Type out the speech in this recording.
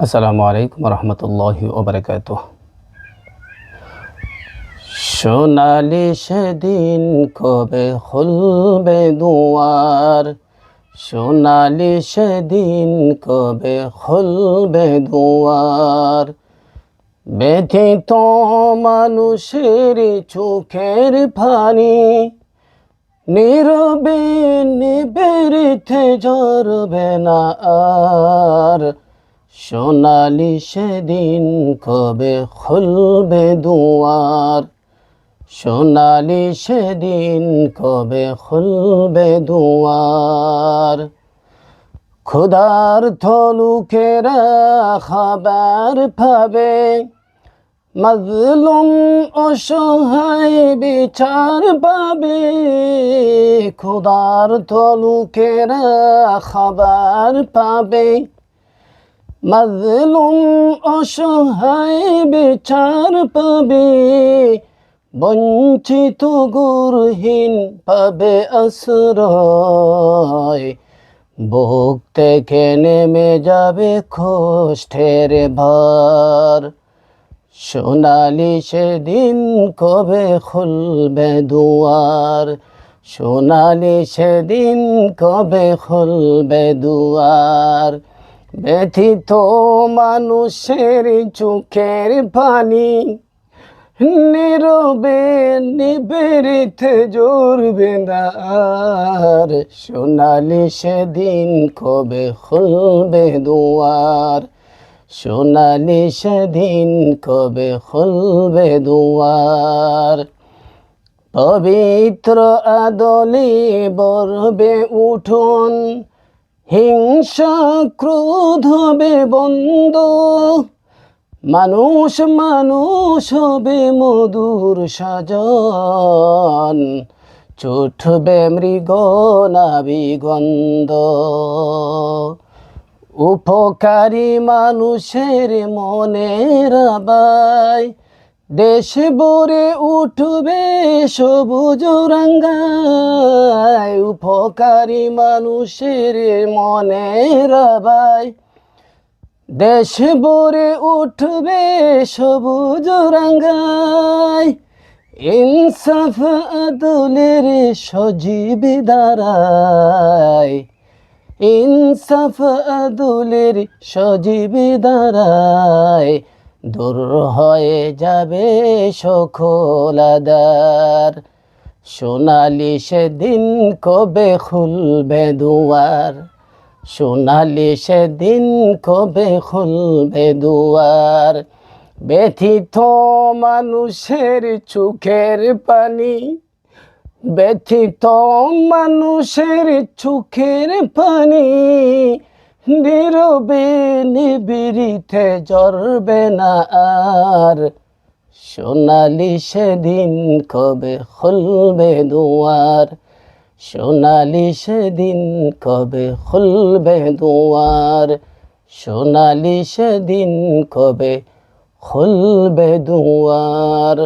আসসালামু আলাইকুম রহমতুল্লাহি ওবরাকাতুহ। সোনালি সেদিন কবে খুলবে দুয়ার, সোনালি সেদিন কবে খুলবে দুয়ার। ব্যথিত মানুষের চোখের পানি নীরবে নিবেরিতে ঝরবে না আর। সোনালি সেদিন কবে খুলবে দুয়ার, সোনালি সেদিন কবে খুলবে দুয়ার। ক্ষুধার্ত লোকেরা খাবার পাবে, মাজলুম অসহায় বিচার পাবে। ক্ষুধার্ত লোকেরা খাবার পাবে, মাজলুম অসহায় বিচার পাবে। বঞ্চিত গৃহহীন পাবে আশ্রয়, বুক থেকে নেমে যাবে কষ্টের ভার। সোনালি সেদিন কবে খুলবে দুয়ার, সোনালি সেদিন কবে খুলবে দুয়ার। ব্যথিত মানুষের চোখের পানি নীরবে নিবেরিতে ঝরবে না আর। সোনালি সেদিন কবে খুলবে দুয়ার, সোনালি সেদিন কবে খুলবে দুয়ার। পবিত্র আদলে বরবে উঠোন, হিংসা ক্রোধ হবে বন্ধ। মানুষ মানুষ হবে মধুর সাজন, ছুটবে মৃগ নাভি গন্ধ। উপকারী মানুষের মনের আবায় দেশ ভরে উঠবে সবুজ রাঙ্গায়। উপকারী মানুষের মনের আবায় দেশ ভরে উঠবে সবুজ রাঙ্গায়। ইনসাফ আদলের সজীব দাঁড়ায়, ইনসাফ আদলের সজীব দাঁড়ায়। দূর হয়ে যাবে সকল আদার। সোনালি সেদিন কবে খুলবে দুয়ার, সোনালি সেদিন কবে খুলবে দুয়ার। ব্যথিত মানুষের চোখের পানি, ব্যথিত মানুষের চোখের পানি নীরবে নিবিড়িতে ঝরবে না আর। সোনালি সেদিন কবে খুলবে দুয়ার, সোনালি সেদিন কবে খুলবে দুয়ার। সোনালি সেদিন কবে খুলবে দুয়ার।